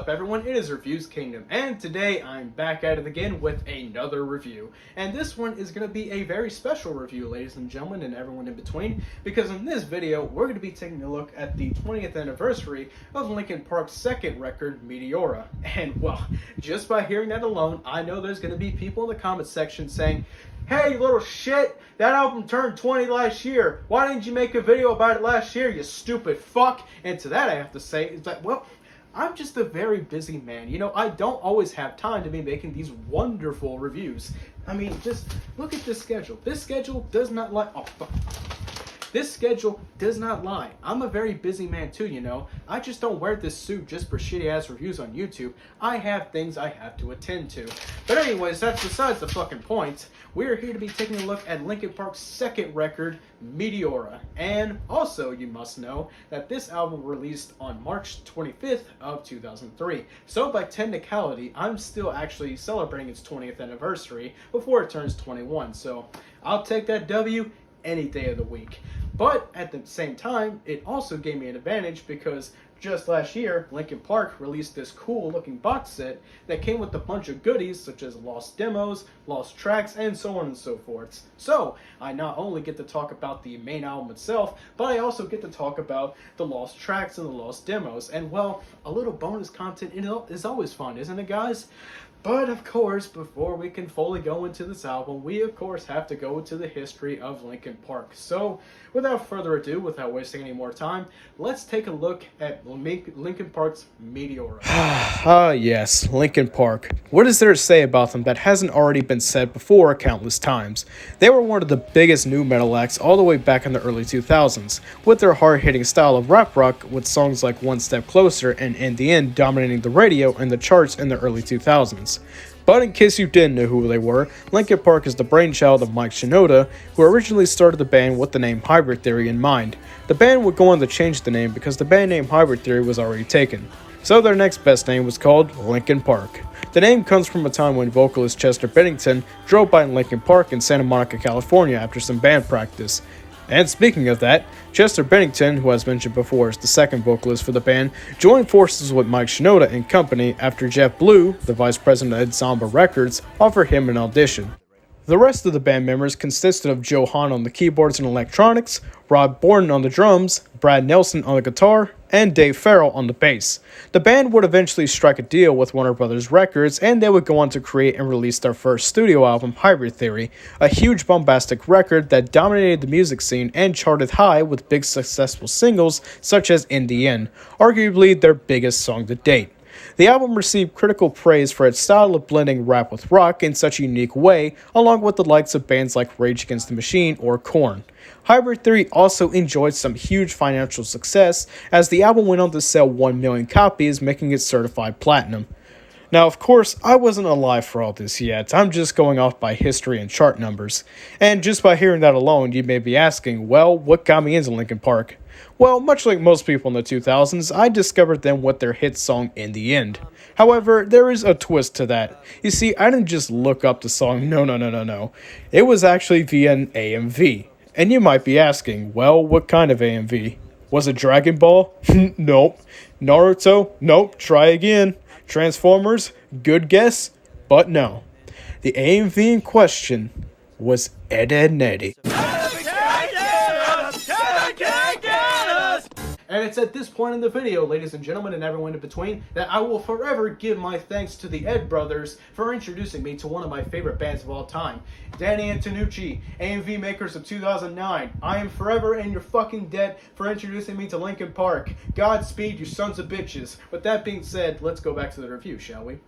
Everyone, it is Reviews Kingdom, and today I'm back at it again with another review. And this one is going to be a very special review, ladies and gentlemen, and everyone in between, because in this video, we're going to be taking a look at the 20th anniversary of Linkin Park's second record, Meteora. And, well, just by hearing that alone, I know there's going to be people in the comment section saying, "Hey, you little shit, that album turned 20 last year. Why didn't you make a video about it last year, you stupid fuck?" And to that I have to say, is that, well, I'm just a very busy man. You know, I don't always have time to be making these wonderful reviews. I mean, just look at this schedule. This schedule does not lie. Oh, fuck. This schedule does not lie. I'm a very busy man too, you know. I just don't wear this suit just for shitty ass reviews on YouTube. I have things I have to attend to. But anyways, that's besides the fucking point. We're here to be taking a look at Linkin Park's second record, Meteora. And also, you must know that this album released on March 25th of 2003. So by technicality, I'm still actually celebrating its 20th anniversary before it turns 21. So I'll take that W any day of the week. But at the same time, it also gave me an advantage because just last year, Linkin Park released this cool looking box set that came with a bunch of goodies such as lost demos, lost tracks, and so on and so forth. So I not only get to talk about the main album itself, but I also get to talk about the lost tracks and the lost demos. And well, a little bonus content is always fun, isn't it, guys? But of course, before we can fully go into this album, we of course have to go into the history of Linkin Park. So, without further ado, without wasting any more time, let's take a look at Linkin Park's Meteora. Yes, Linkin Park. What is there to say about them that hasn't already been said before countless times? They were one of the biggest nu metal acts all the way back in the early 2000s, with their hard-hitting style of rap rock with songs like One Step Closer and In the End dominating the radio and the charts in the early 2000s. But in case you didn't know who they were, Linkin Park is the brainchild of Mike Shinoda, who originally started the band with the name Hybrid Theory in mind. The band would go on to change the name because the band name Hybrid Theory was already taken. So their next best name was called Linkin Park. The name comes from a time when vocalist Chester Bennington drove by Linkin Park in Santa Monica, California after some band practice. And speaking of that, Chester Bennington, who as mentioned before is the second vocalist for the band, joined forces with Mike Shinoda and company after Jeff Blue, the vice president at Zomba Records, offered him an audition. The rest of the band members consisted of Joe Hahn on the keyboards and electronics, Rob Borden on the drums, Brad Nelson on the guitar, and Dave Farrell on the bass. The band would eventually strike a deal with Warner Brothers Records, and they would go on to create and release their first studio album, Hybrid Theory, a huge bombastic record that dominated the music scene and charted high with big successful singles such as In the End, arguably their biggest song to date. The album received critical praise for its style of blending rap with rock in such a unique way, along with the likes of bands like Rage Against the Machine or Korn. Hybrid Theory also enjoyed some huge financial success, as the album went on to sell 1 million copies, making it certified platinum. Now, of course, I wasn't alive for all this yet. I'm just going off by history and chart numbers. And just by hearing that alone, you may be asking, well, what got me into Linkin Park? Well, much like most people in the 2000s, I discovered them with their hit song In the End. However, there is a twist to that. You see, I didn't just look up the song, no. It was actually via an AMV. And you might be asking, well, what kind of AMV? Was it Dragon Ball? Nope. Naruto? Nope. Try again. Transformers? Good guess, but no. The AMV in question was Ed, Edd n Eddy. And it's at this point in the video, ladies and gentlemen, and everyone in between, that I will forever give my thanks to the Ed brothers for introducing me to one of my favorite bands of all time. Danny Antonucci, AMV makers of 2009. I am forever in your fucking debt for introducing me to Linkin Park. Godspeed, you sons of bitches. With that being said, let's go back to the review, shall we?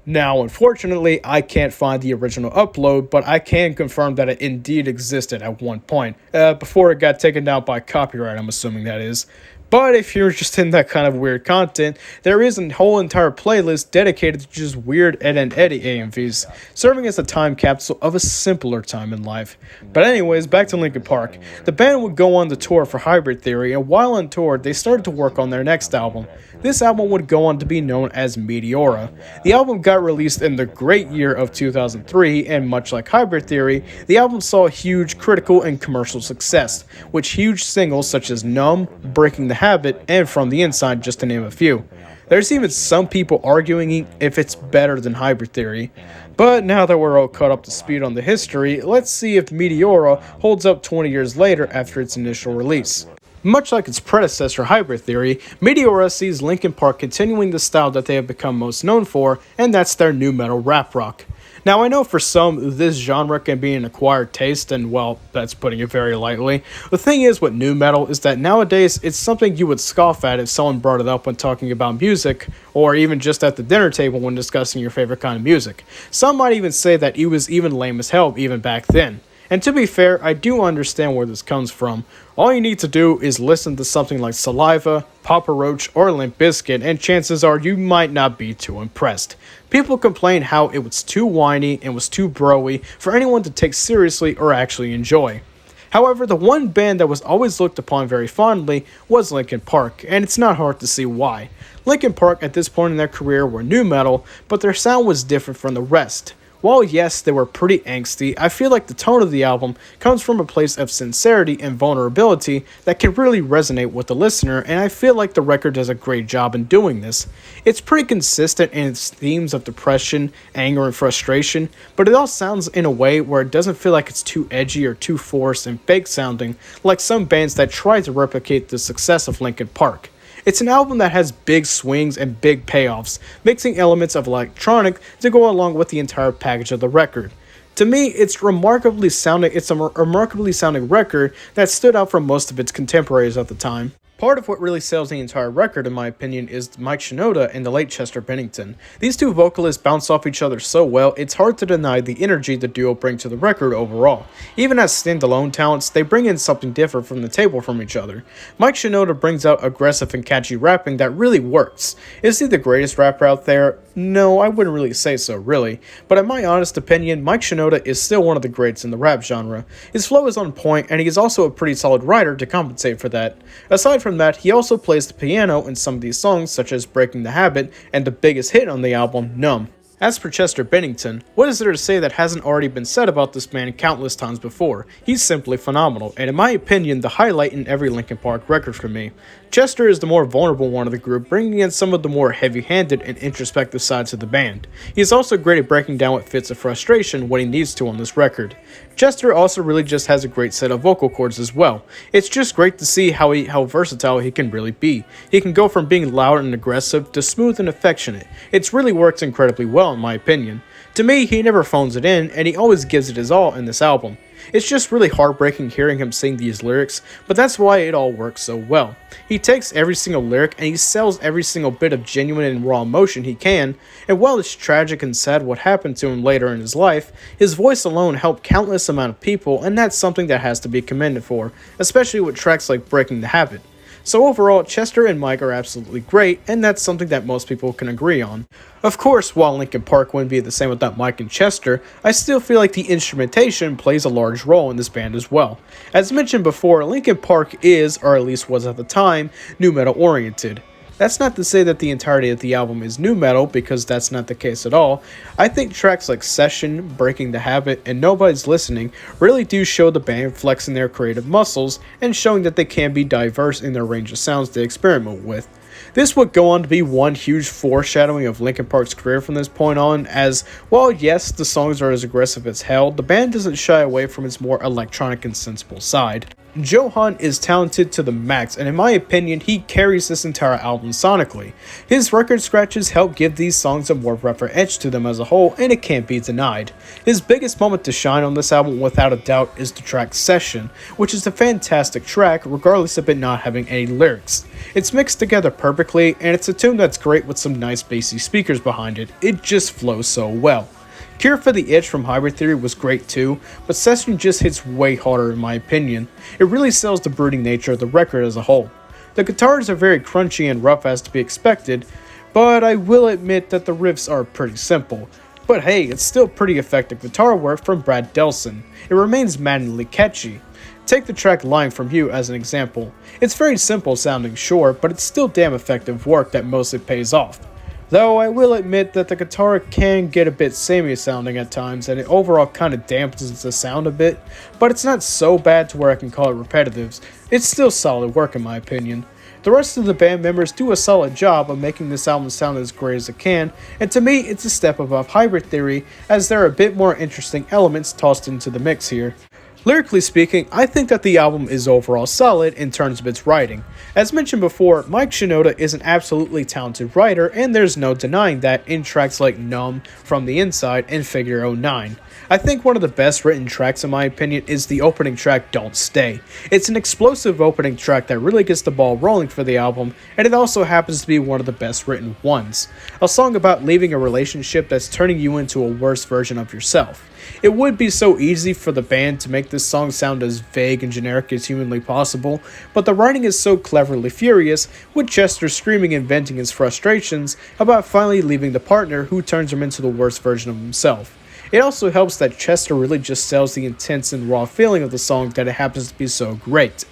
Now, unfortunately, I can't find the original upload, but I can confirm that it indeed existed at one point, before it got taken down by copyright, I'm assuming that is. But if you're interested in that kind of weird content, there is a whole entire playlist dedicated to just weird Ed and Eddie AMVs, serving as a time capsule of a simpler time in life. But anyways, back to Linkin Park. The band would go on the tour for Hybrid Theory, and while on tour, they started to work on their next album. This album would go on to be known as Meteora. The album got released in the great year of 2003, and much like Hybrid Theory, the album saw huge critical and commercial success, with huge singles such as Numb, Breaking the Habit, and From the Inside, just to name a few. There's even some people arguing if it's better than Hybrid Theory. But now that we're all caught up to speed on the history, let's see if Meteora holds up 20 years later after its initial release. Much like its predecessor Hybrid Theory, Meteora sees Linkin Park continuing the style that they have become most known for, and that's their nu metal rap rock. Now, I know for some, this genre can be an acquired taste, and well, that's putting it very lightly. The thing is with nu metal is that nowadays, it's something you would scoff at if someone brought it up when talking about music, or even just at the dinner table when discussing your favorite kind of music. Some might even say that it was even lame as hell even back then. And to be fair, I do understand where this comes from. All you need to do is listen to something like Saliva, Papa Roach, or Limp Bizkit, and chances are you might not be too impressed. People complain how it was too whiny and was too bro-y for anyone to take seriously or actually enjoy. However, the one band that was always looked upon very fondly was Linkin Park, and it's not hard to see why. Linkin Park at this point in their career were nu metal, but their sound was different from the rest. While yes, they were pretty angsty, I feel like the tone of the album comes from a place of sincerity and vulnerability that can really resonate with the listener, and I feel like the record does a great job in doing this. It's pretty consistent in its themes of depression, anger, and frustration, but it all sounds in a way where it doesn't feel like it's too edgy or too forced and fake sounding, like some bands that try to replicate the success of Linkin Park. It's an album that has big swings and big payoffs, mixing elements of electronic to go along with the entire package of the record. To me, it's a remarkably sounding record that stood out from most of its contemporaries at the time. Part of what really sells the entire record, in my opinion, is Mike Shinoda and the late Chester Bennington. These two vocalists bounce off each other so well, it's hard to deny the energy the duo bring to the record overall. Even as standalone talents, they bring in something different from the table from each other. Mike Shinoda brings out aggressive and catchy rapping that really works. Is he the greatest rapper out there? No, I wouldn't really say so, really. But in my honest opinion, Mike Shinoda is still one of the greats in the rap genre. His flow is on point, and he is also a pretty solid writer to compensate for that. Aside from that, he also plays the piano in some of these songs, such as Breaking the Habit and the biggest hit on the album, Numb. As for Chester Bennington, what is there to say that hasn't already been said about this man countless times before? He's simply phenomenal, and in my opinion, the highlight in every Linkin Park record for me. Chester is the more vulnerable one of the group, bringing in some of the more heavy-handed and introspective sides of the band. He is also great at breaking down with fits of frustration when he needs to on this record. Chester also really just has a great set of vocal cords as well. It's just great to see how versatile he can really be. He can go from being loud and aggressive to smooth and affectionate. It really works incredibly well in my opinion. To me, he never phones it in, and he always gives it his all in this album. It's just really heartbreaking hearing him sing these lyrics, but that's why it all works so well. He takes every single lyric and he sells every single bit of genuine and raw emotion he can, and while it's tragic and sad what happened to him later in his life, his voice alone helped countless amount of people, and that's something that has to be commended for, especially with tracks like Breaking the Habit. So overall, Chester and Mike are absolutely great, and that's something that most people can agree on. Of course, while Linkin Park wouldn't be the same without Mike and Chester, I still feel like the instrumentation plays a large role in this band as well. As mentioned before, Linkin Park is, or at least was at the time, nu metal oriented. That's not to say that the entirety of the album is nu metal, because that's not the case at all. I think tracks like Session, Breaking the Habit, and Nobody's Listening really do show the band flexing their creative muscles and showing that they can be diverse in their range of sounds they experiment with. This would go on to be one huge foreshadowing of Linkin Park's career from this point on, as, while yes, the songs are as aggressive as hell, the band doesn't shy away from its more electronic and sensible side. Johan is talented to the max, and in my opinion, he carries this entire album sonically. His record scratches help give these songs a more rougher edge to them as a whole, and it can't be denied. His biggest moment to shine on this album, without a doubt, is the track Session, which is a fantastic track, regardless of it not having any lyrics. It's mixed together perfectly, and it's a tune that's great with some nice bassy speakers behind it. It just flows so well. Cure for the Itch from Hybrid Theory was great too, but Session just hits way harder in my opinion. It really sells the brooding nature of the record as a whole. The guitars are very crunchy and rough as to be expected, but I will admit that the riffs are pretty simple. But hey, it's still pretty effective guitar work from Brad Delson. It remains maddeningly catchy. Take the track Lying From You as an example. It's very simple sounding, sure, but it's still damn effective work that mostly pays off. Though I will admit that the guitar can get a bit samey sounding at times and it overall kinda dampens the sound a bit, but it's not so bad to where I can call it repetitive. It's still solid work in my opinion. The rest of the band members do a solid job of making this album sound as great as it can, and to me it's a step above Hybrid Theory as there are a bit more interesting elements tossed into the mix here. Lyrically speaking, I think that the album is overall solid in terms of its writing. As mentioned before, Mike Shinoda is an absolutely talented writer, and there's no denying that in tracks like Numb, From the Inside, and Figure 09. I think one of the best written tracks in my opinion is the opening track Don't Stay. It's an explosive opening track that really gets the ball rolling for the album, and it also happens to be one of the best written ones. A song about leaving a relationship that's turning you into a worse version of yourself. It would be so easy for the band to make this song sound as vague and generic as humanly possible, but the writing is so cleverly furious, with Chester screaming and venting his frustrations about finally leaving the partner who turns him into the worst version of himself. It also helps that Chester really just sells the intense and raw feeling of the song that it happens to be so great.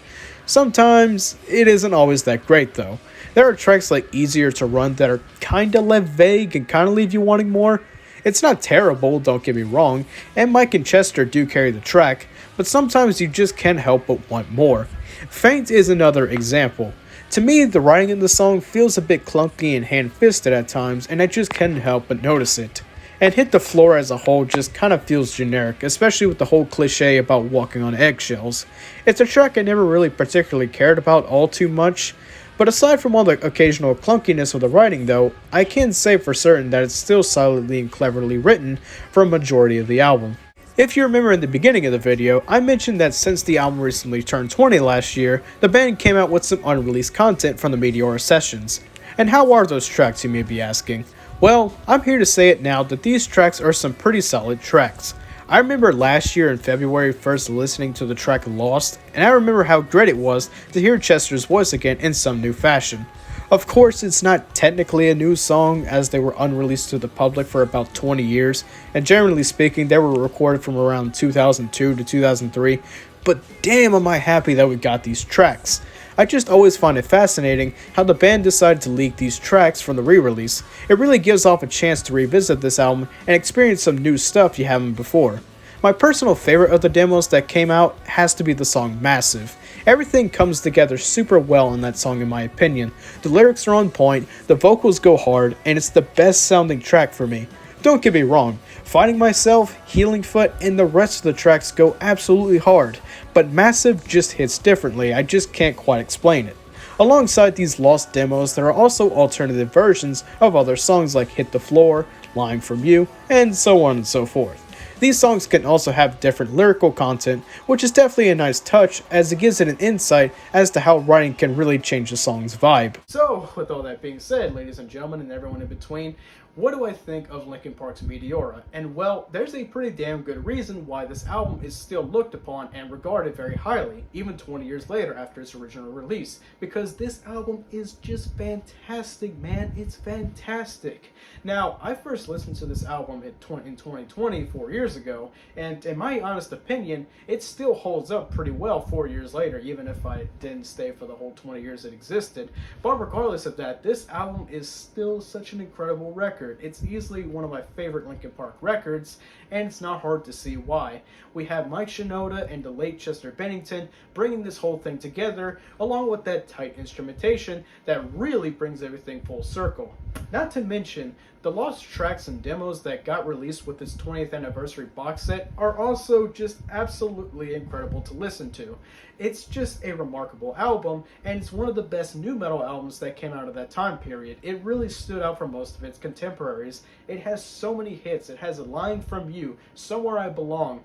Sometimes, it isn't always that great though. There are tracks like Easier to Run that are kinda left vague and kinda leave you wanting more. It's not terrible, don't get me wrong, and Mike and Chester do carry the track, but sometimes you just can't help but want more. Faint is another example. To me, the writing in the song feels a bit clunky and hand-fisted at times, and I just can't help but notice it. And Hit the Floor as a whole just kind of feels generic, especially with the whole cliche about walking on eggshells. It's a track I never really particularly cared about all too much, but aside from all the occasional clunkiness of the writing though, I can say for certain that it's still solidly and cleverly written for a majority of the album. If you remember in the beginning of the video, I mentioned that since the album recently turned 20 last year, the band came out with some unreleased content from the Meteora sessions. And how are those tracks, you may be asking? Well, I'm here to say it now that these tracks are some pretty solid tracks. I remember last year in February first listening to the track Lost, and I remember how great it was to hear Chester's voice again in some new fashion. Of course, it's not technically a new song as they were unreleased to the public for about 20 years, and generally speaking they were recorded from around 2002 to 2003, but damn am I happy that we got these tracks. I just always find it fascinating how the band decided to leak these tracks from the re-release. It really gives off a chance to revisit this album and experience some new stuff you haven't before. My personal favorite of the demos that came out has to be the song Massive. Everything comes together super well in that song in my opinion. The lyrics are on point, the vocals go hard, and it's the best sounding track for me. Don't get me wrong, Finding Myself, Healing Foot, and the rest of the tracks go absolutely hard, but Massive just hits differently, I just can't quite explain it. Alongside these lost demos, there are also alternative versions of other songs like Hit the Floor, Lying From You, and so on and so forth. These songs can also have different lyrical content, which is definitely a nice touch as it gives it an insight as to how writing can really change the song's vibe. So, with all that being said, ladies and gentlemen, and everyone in between, what do I think of Linkin Park's Meteora? And well, there's a pretty damn good reason why this album is still looked upon and regarded very highly, even 20 years later after its original release, because this album is just fantastic, man. It's fantastic. Now, I first listened to this album in 2020, 4 years ago, and in my honest opinion, it still holds up pretty well 4 years later, even if I didn't stay for the whole 20 years it existed. But regardless of that, this album is still such an incredible record. It's easily one of my favorite Linkin Park records, and it's not hard to see why. We have Mike Shinoda and the late Chester Bennington bringing this whole thing together, along with that tight instrumentation that really brings everything full circle. Not to mention, the lost tracks and demos that got released with this 20th anniversary box set are also just absolutely incredible to listen to. It's just a remarkable album, and it's one of the best nu metal albums that came out of that time period. It really stood out from most of its contemporaries. It has so many hits. It has a Line From You, Somewhere I Belong,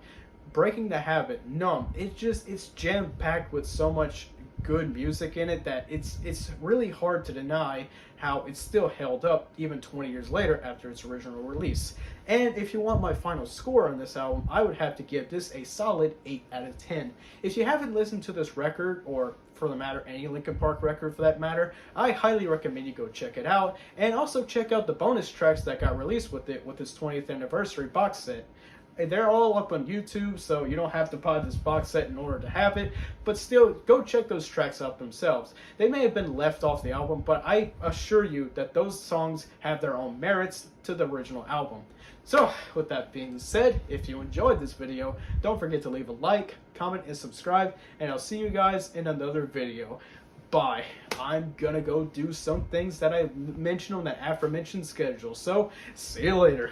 Breaking the Habit, Numb. It's jam-packed with so much good music in it that it's really hard to deny how it's still held up even 20 years later after its original release. And if you want my final score on this album, I would have to give this a solid 8 out of 10. If you haven't listened to this record, or for the matter, any Linkin Park record for that matter, I highly recommend you go check it out. And also check out the bonus tracks that got released with it with its 20th anniversary box set. They're all up on YouTube, so you don't have to buy this box set in order to have it, but still, go check those tracks out themselves. They may have been left off the album, but I assure you that those songs have their own merits to the original album. So, with that being said, if you enjoyed this video, don't forget to leave a like, comment, and subscribe, and I'll see you guys in another video. Bye. I'm gonna go do some things that I mentioned on that aforementioned schedule, so see you later.